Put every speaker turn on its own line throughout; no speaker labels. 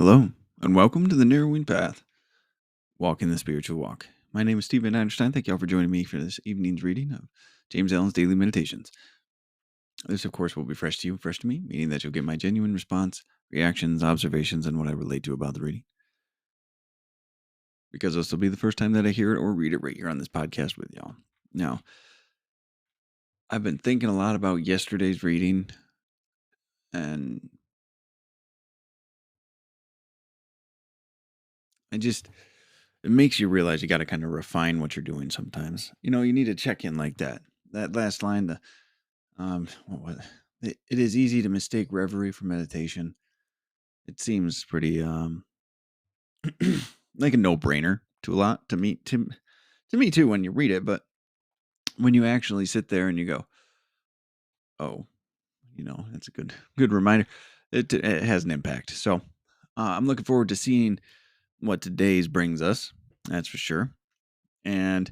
Hello, and welcome to the Narrowing Path, Walking the Spiritual Walk. My name is Stephen Einstein. Thank you all for joining me for this evening's reading of James Allen's Daily Meditations. This, of course, will be fresh to you, fresh to me, meaning that you'll get my genuine response, reactions, observations, and what I relate to about the reading. Because this will be the first time that I hear it or read it right here on this podcast with y'all. Now, I've been thinking a lot about yesterday's reading, and it makes you realize you got to kind of refine what you're doing sometimes. You need to check in like that. That last line, what it is easy to mistake reverie for meditation. It seems pretty like a no-brainer to me too when you read it, but when you actually sit there and you go, oh, that's a good reminder. It has an impact. So I'm looking forward to seeing what today's brings us. That's for sure. And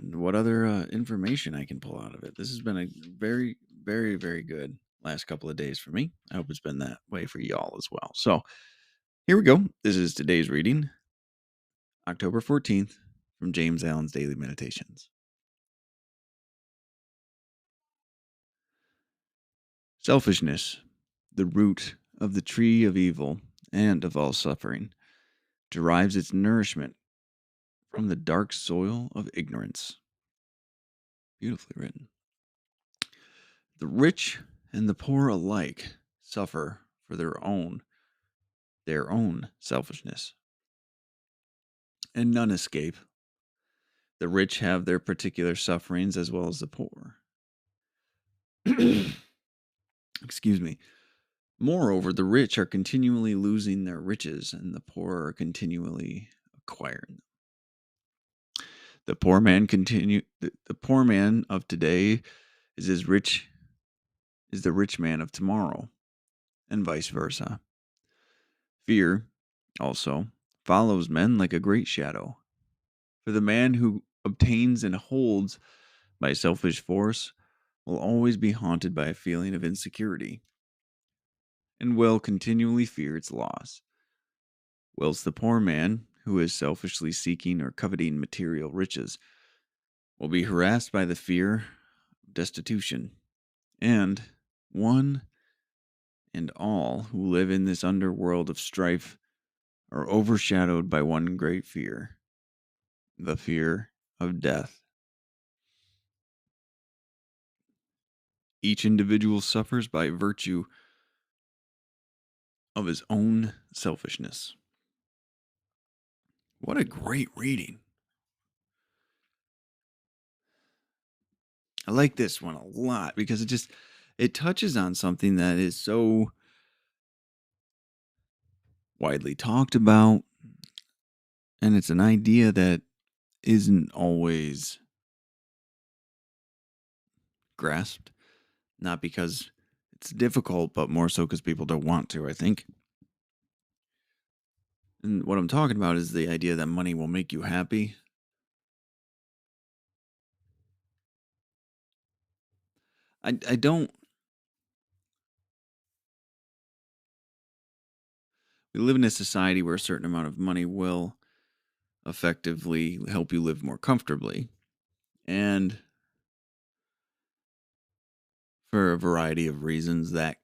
what other information I can pull out of it. This has been a very, very, very good last couple of days for me. I hope it's been that way for y'all as well. So here we go. This is today's reading, October 14th, from James Allen's Daily Meditations. Selfishness, the root of the tree of evil and of all suffering, derives its nourishment from the dark soil of ignorance. Beautifully written. The rich and the poor alike suffer for their own selfishness, and none escape. The rich have their particular sufferings as well as the poor. Excuse me. Moreover, the rich are continually losing their riches, and the poor are continually acquiring them. The poor man of today is the rich man of tomorrow, and vice versa. Fear, also, follows men like a great shadow. For the man who obtains and holds by selfish force will always be haunted by a feeling of insecurity, and will continually fear its loss. Whilst the poor man, who is selfishly seeking or coveting material riches, will be harassed by the fear of destitution, and one and all who live in this underworld of strife are overshadowed by one great fear, the fear of death. Each individual suffers by virtue of his own selfishness. What a great reading. I like this one a lot because it touches on something that is so widely talked about, and it's an idea that isn't always grasped, not because it's difficult, but more so because people don't want to, I think. And what I'm talking about is the idea that money will make you happy. I don't. We live in a society where a certain amount of money will effectively help you live more comfortably. And for a variety of reasons, that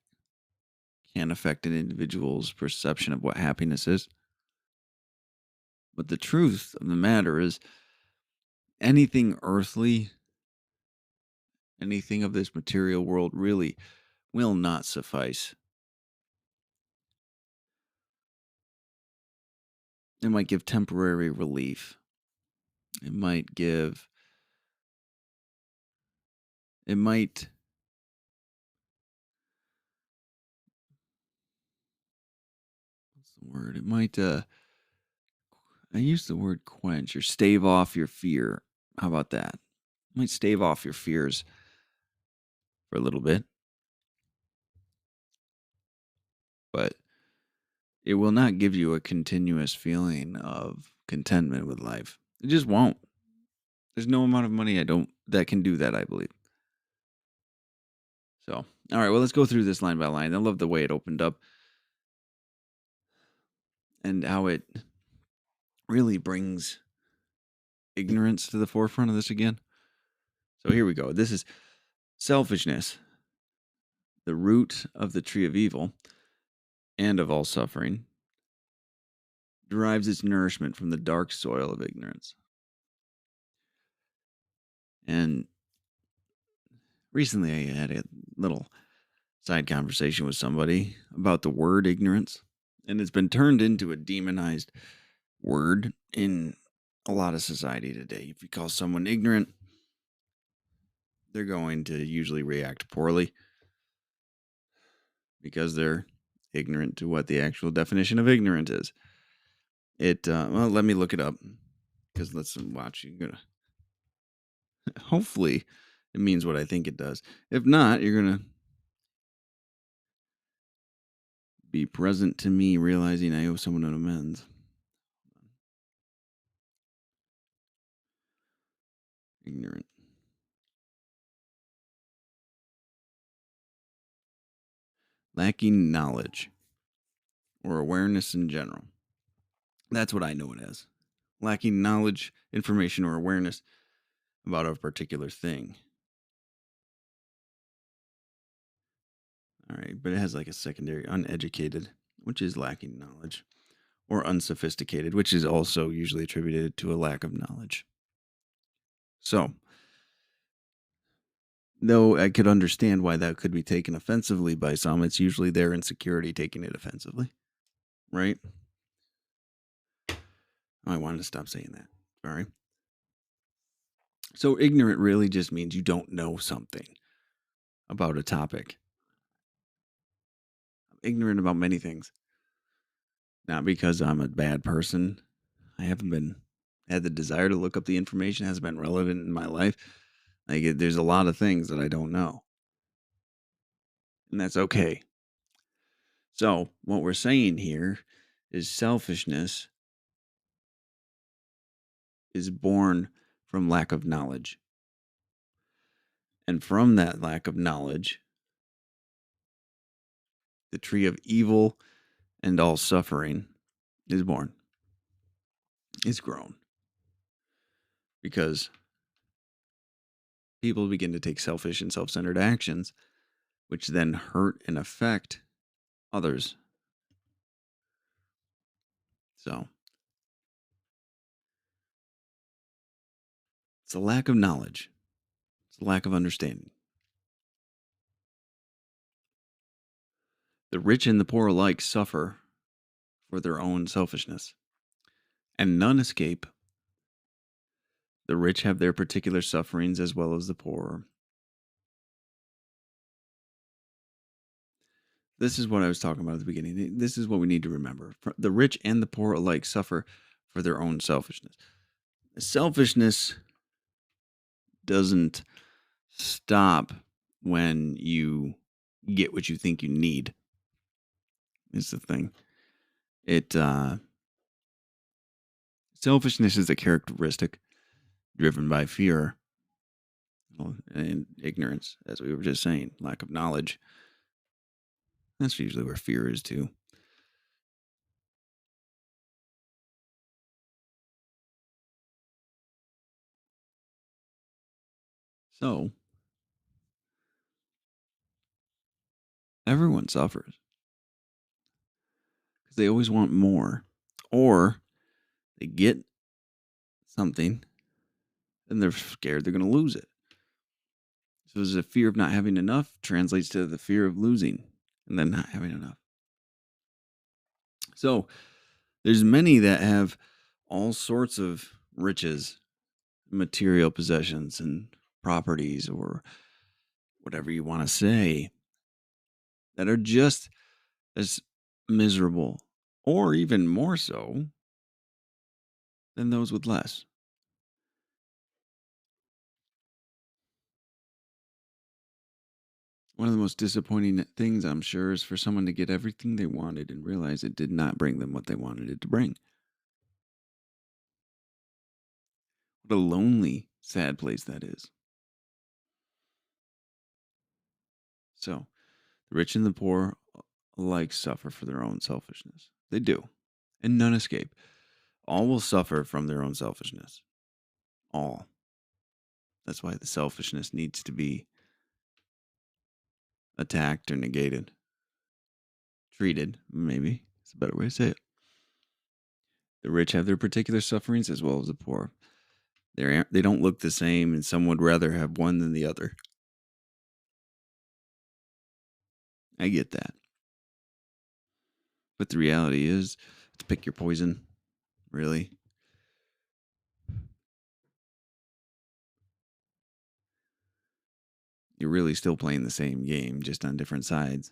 can affect an individual's perception of what happiness is. But the truth of the matter is, anything earthly, anything of this material world really will not suffice. It might give temporary relief. It might, what's the word? It might, I use the word quench or stave off your fear. How about that? It might stave off your fears for a little bit. But it will not give you a continuous feeling of contentment with life. It just won't. There's no amount of money that can do that, I believe. So, all right, well, let's go through this line by line. I love the way it opened up. and how it really brings ignorance to the forefront of this again. So here we go. This is selfishness, the root of the tree of evil and of all suffering, derives its nourishment from the dark soil of ignorance. And recently I had a little side conversation with somebody about the word ignorance, and it's been turned into a demonized word in a lot of society today. If you call someone ignorant, they're going to usually react poorly because they're ignorant to what the actual definition of ignorant is. Well, let me look it up because let's watch. You're gonna hopefully it means what I think it does. If not, you're gonna be present to me realizing I owe someone an amends. Ignorant. Lacking knowledge or awareness in general. That's what I know it as. Lacking knowledge, information, or awareness about a particular thing. All right, but it has like a secondary uneducated, which is lacking knowledge, or unsophisticated, which is also usually attributed to a lack of knowledge. So, though I could understand why that could be taken offensively by some, it's usually their insecurity taking it offensively, right? I wanted to stop saying that. Sorry. So, ignorant really just means you don't know something about a topic. I'm ignorant about many things. Not because I'm a bad person. I haven't been had the desire to look up the information, hasn't been relevant in my life. There's a lot of things that I don't know. And that's okay. So, what we're saying here is selfishness is born from lack of knowledge. And from that lack of knowledge, the tree of evil and all suffering is born, is grown. Because people begin to take selfish and self centered actions, which then hurt and affect others. So, it's a lack of knowledge, it's a lack of understanding. The rich and the poor alike suffer for their own selfishness, and none escape. The rich have their particular sufferings as well as the poor. This is what I was talking about at the beginning. This is what we need to remember. The rich and the poor alike suffer for their own selfishness. Selfishness doesn't stop when you get what you think you need. Is the thing. Selfishness is a characteristic driven by fear and ignorance, as we were just saying, lack of knowledge. That's usually where fear is too. So, everyone suffers because they always want more, or they get something and they're scared they're going to lose it. So, there's a fear of not having enough translates to the fear of losing and then not having enough. So, there's many that have all sorts of riches, material possessions, and properties, or whatever you want to say, that are just as miserable, or even more so, than those with less. One of the most disappointing things, I'm sure, is for someone to get everything they wanted and realize it did not bring them what they wanted it to bring. What a lonely, sad place that is. So, the rich and the poor alike suffer for their own selfishness. They do. and none escape. All will suffer from their own selfishness. All. That's why the selfishness needs to be attacked or negated. Treated, maybe. It's a better way to say it. The rich have their particular sufferings as well as the poor. They don't look the same, and some would rather have one than the other. I get that. But the reality is, to pick your poison, really. You're really still playing the same game, just on different sides.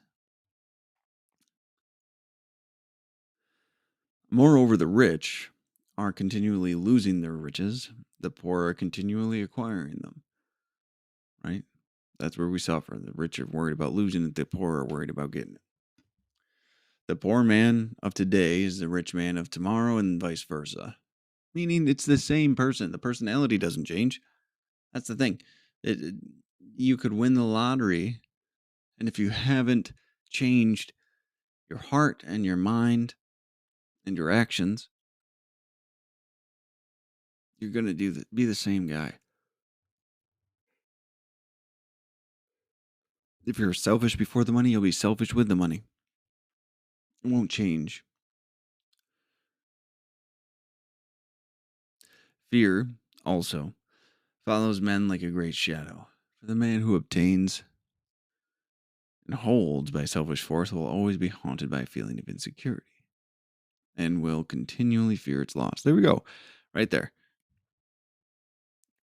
Moreover, the rich are continually losing their riches, the poor are continually acquiring them. Right? That's where we suffer. The rich are worried about losing it, the poor are worried about getting it. The poor man of today is the rich man of tomorrow, and vice versa. Meaning it's the same person. The personality doesn't change. That's the thing. You could win the lottery, and if you haven't changed your heart and your mind and your actions, you're going to be the same guy. If you're selfish before the money, you'll be selfish with the money. It won't change. Fear, also, follows men like a great shadow. For the man who obtains and holds by selfish force will always be haunted by a feeling of insecurity and will continually fear its loss. There we go. Right there.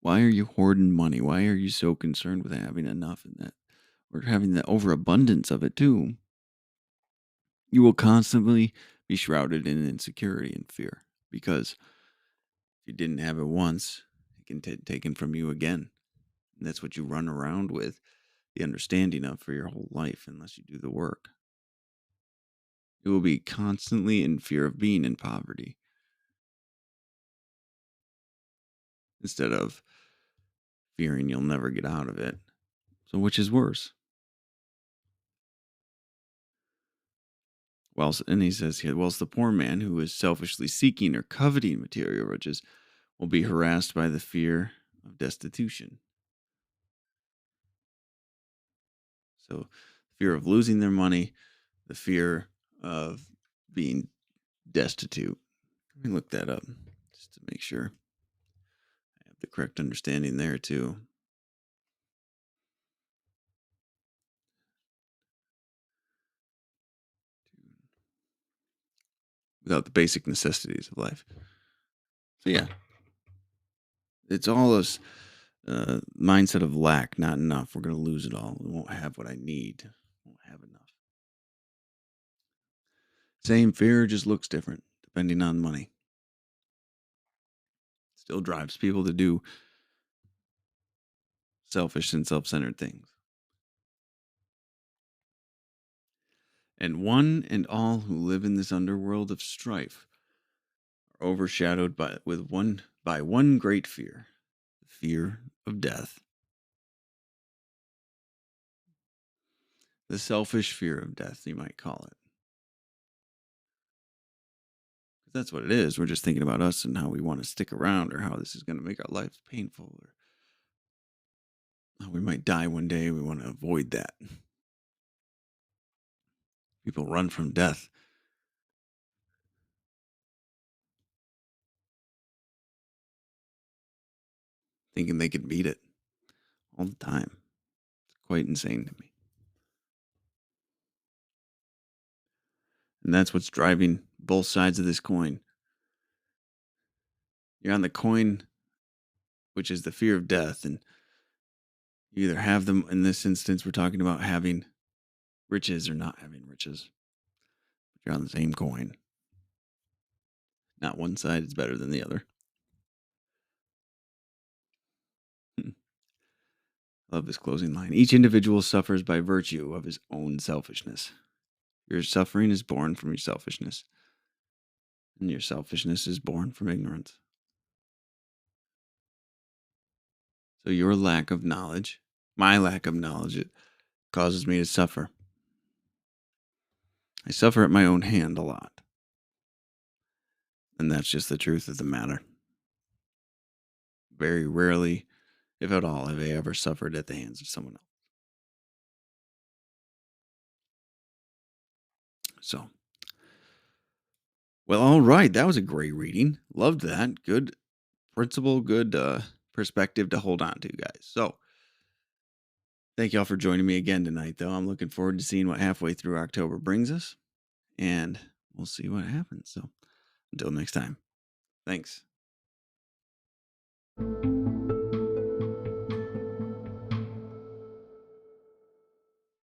Why are you hoarding money? Why are you so concerned with having enough in that? Or having the overabundance of it too? You will constantly be shrouded in insecurity and fear because if you didn't have it once, it can be taken from you again. And that's what you run around with the understanding of for your whole life unless you do the work. You will be constantly in fear of being in poverty instead of fearing you'll never get out of it. So which is worse? And he says here, whilst the poor man who is selfishly seeking or coveting material riches will be harassed by the fear of destitution. So, fear of losing their money, the fear of being destitute. Let me look that up just to make sure I have the correct understanding there too. Without the basic necessities of life. So yeah, it's all this mindset of lack, not enough. We're going to lose it all. We won't have what I need. Won't have enough. Same fear, just looks different depending on money. Still drives people to do selfish and self-centered things. And one and all who live in this underworld of strife are overshadowed by one great fear, the fear of death. The selfish fear of death, you might call it. That's what it is. We're just thinking about us and how we want to stick around or how this is going to make our lives painful or how we might die one day. We want to avoid that. People run from death. Thinking they could beat it all the time. It's quite insane to me. And that's what's driving both sides of this coin. You're on the coin, which is the fear of death. And you either have them, in this instance, we're talking about having riches or not having riches. You're on the same coin. Not one side is better than the other. Love this closing line. Each individual suffers by virtue of his own selfishness. Your suffering is born from your selfishness. And your selfishness is born from ignorance. So your lack of knowledge, my lack of knowledge, it causes me to suffer. I suffer at my own hand a lot. And that's just the truth of the matter. Very rarely, if at all, have I ever suffered at the hands of someone else. So, well, all right. That was a great reading. Loved that. Good principle, good perspective to hold on to, guys. So, thank y'all for joining me again tonight, though. I'm looking forward to seeing what halfway through October brings us, and we'll see what happens. So, until next time, thanks.